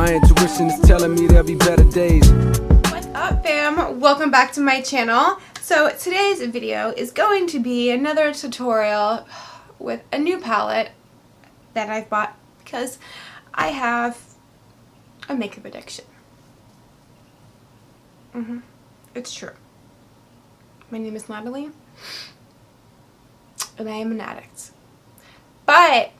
My intuition is telling me there'll be better days. What's up, fam? Welcome back to my channel. So today's video is going to be another tutorial with a new palette that I've bought because I have a makeup addiction. It's true. My name is Natalie and I am an addict. But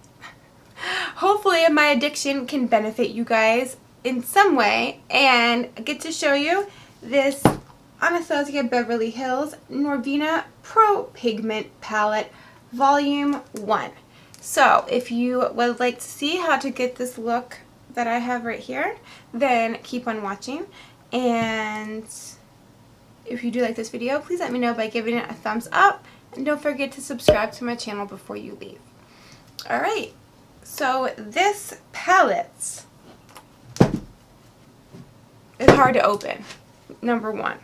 hopefully my addiction can benefit you guys in some way, and I get to show you this Anastasia Beverly Hills Norvina Pro Pigment Palette Volume 1. So if you would like to see how to get this look that I have right here, then keep on watching. And if you do like this video, please let me know by giving it a thumbs up, and don't forget to subscribe to my channel before you leave. Alright, so this palette is hard to open, number one.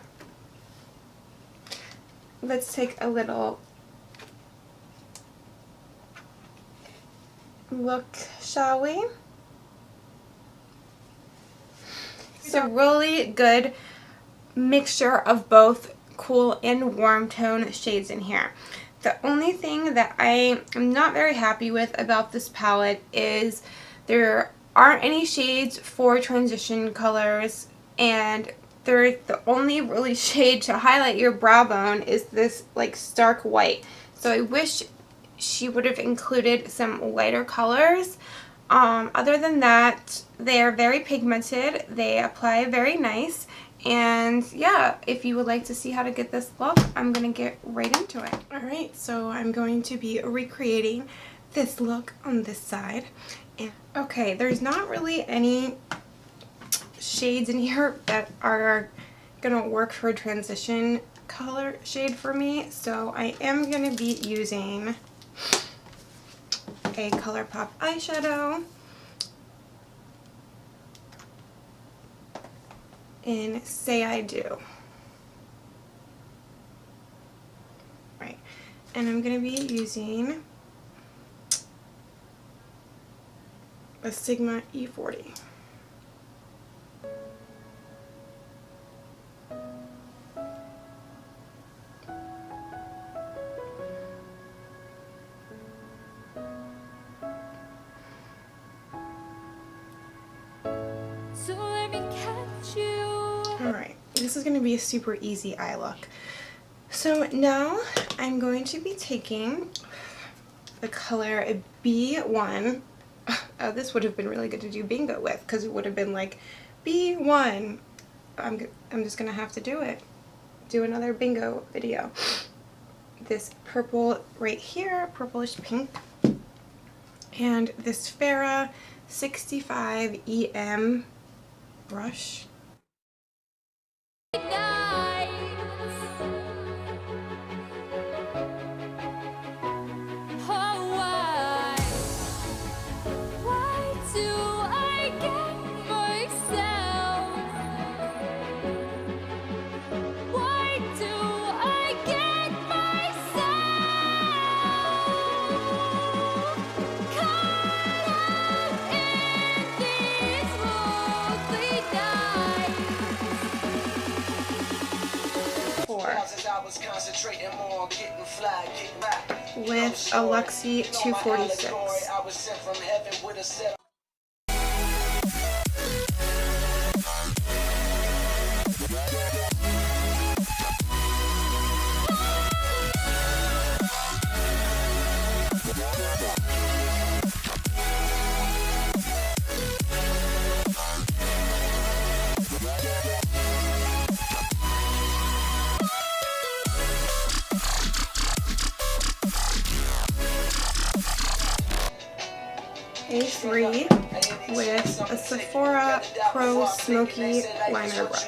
Let's take a little look, shall we? It's a really good mixture of both cool and warm tone shades in here. The only thing that I am not very happy with about this palette is there aren't any shades for transition colors, and the only really shade to highlight your brow bone is this like stark white. So I wish she would have included some lighter colors. Other than that, they are very pigmented. They apply very nice. And yeah, if you would like to see how to get this look, I'm going to get right into it. Alright, so I'm going to be recreating this look on this side. And okay, there's not really any shades in here that are going to work for a transition color shade for me. So I am going to be using a ColourPop eyeshadow in Say I Do. Right, and I'm going to be using a Sigma E40. So let me catch you. Alright, this is going to be a super easy eye look. So now I'm going to be taking the color B1. Oh, this would have been really good to do bingo with, because it would have been like B1. I'm just going to have to do it. Do another bingo video. This purple right here, purplish pink. And this Farrah 65 EM brush. With a Luxie 246. A3 with a Sephora Pro Smoky Liner Brush.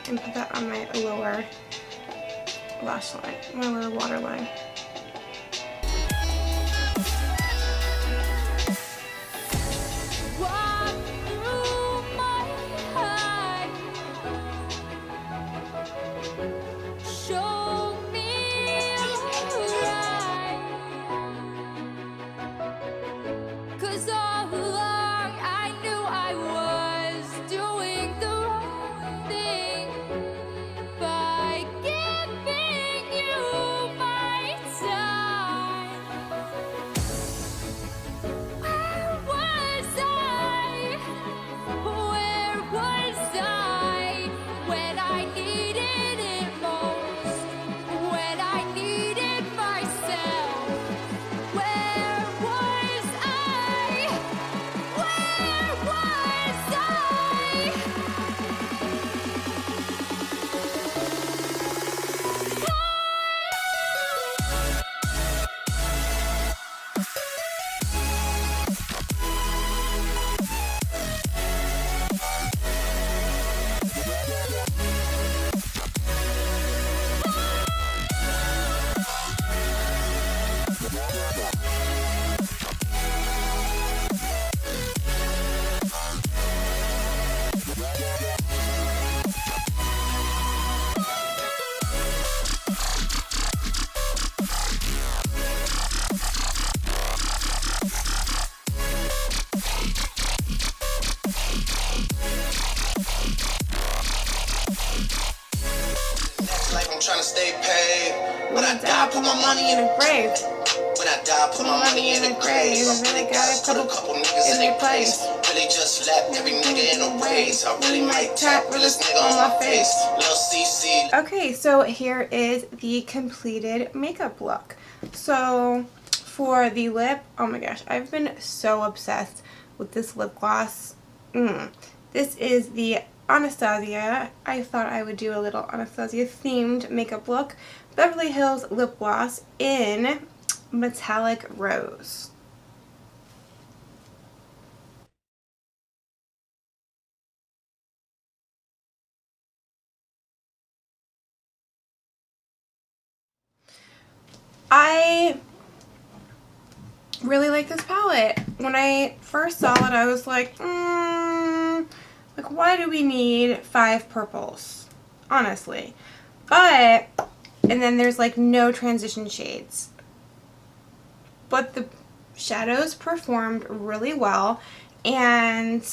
and put that on my lower lash line, my lower waterline. Trying to stay paid. When I die, put my money in a grave. When I die, put my money in a grave. I really gotta put a couple niggas in their place. Really just slapped every nigga in a ways. I really might tap for this nigga on my face. Lil CC. Okay, so here is the completed makeup look. So for the lip, oh my gosh, I've been so obsessed with this lip gloss. This is the Anastasia. I thought I would do a little Anastasia themed makeup look. Beverly Hills lip gloss in Metallic Rose. I really like this palette. When I first saw it, I was like, why do we need 5 purples? Honestly. But, and then there's like no transition shades. But the shadows performed really well. And,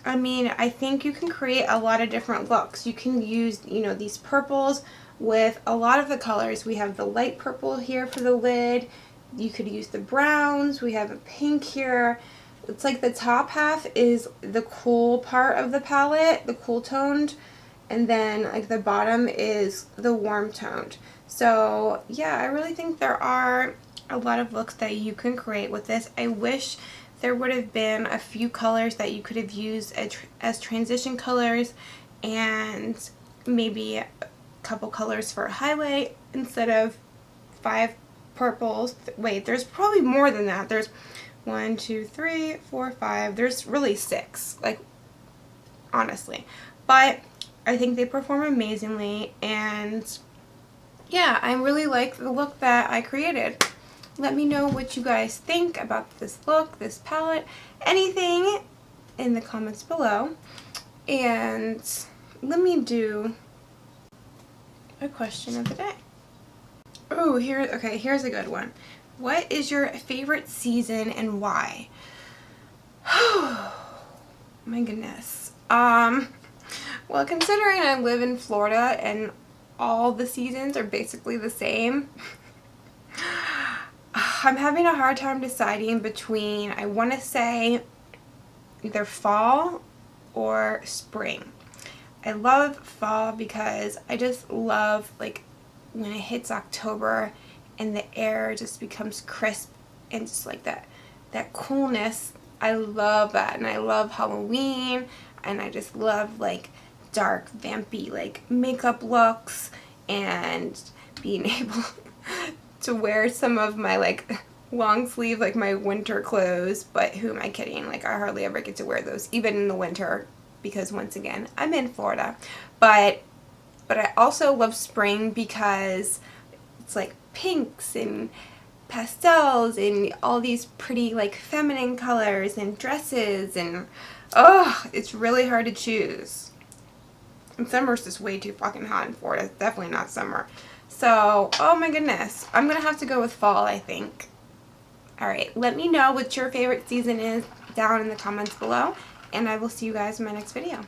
I mean, I think you can create a lot of different looks. You can use, you know, these purples with a lot of the colors. We have the light purple here for the lid. You could use the browns. We have a pink here. It's like the top half is the cool part of the palette, the cool toned, and then like the bottom is the warm toned. So yeah, I really think there are a lot of looks that you can create with this. I wish there would have been a few colors that you could have used as transition colors, and maybe a couple colors for a highlight instead of 5 purples. Wait, there's probably more than that. There's 1, 2, 3, 4, 5. There's really 6, like, honestly. But I think they perform amazingly, and yeah, I really like the look that I created. Let me know what you guys think about this look, this palette, anything in the comments below. And let me do a question of the day. Oh, here's a good one. What is your favorite season and why? My goodness. Well, considering I live in Florida and all the seasons are basically the same, I'm having a hard time deciding between, I want to say, either fall or spring. I love fall because I just love, like, when it hits October and the air just becomes crisp and just like that coolness. I love that, and I love Halloween, and I just love like dark vampy like makeup looks and being able to wear some of my like long sleeve, like my winter clothes. But who am I kidding, like I hardly ever get to wear those even in the winter because once again, I'm in Florida. But I also love spring because it's like pinks and pastels and all these pretty like feminine colors and dresses, and oh, it's really hard to choose. And summer's just way too fucking hot in Florida. It's definitely not summer. So, oh my goodness. I'm going to have to go with fall, I think. Alright, let me know what your favorite season is down in the comments below, and I will see you guys in my next video.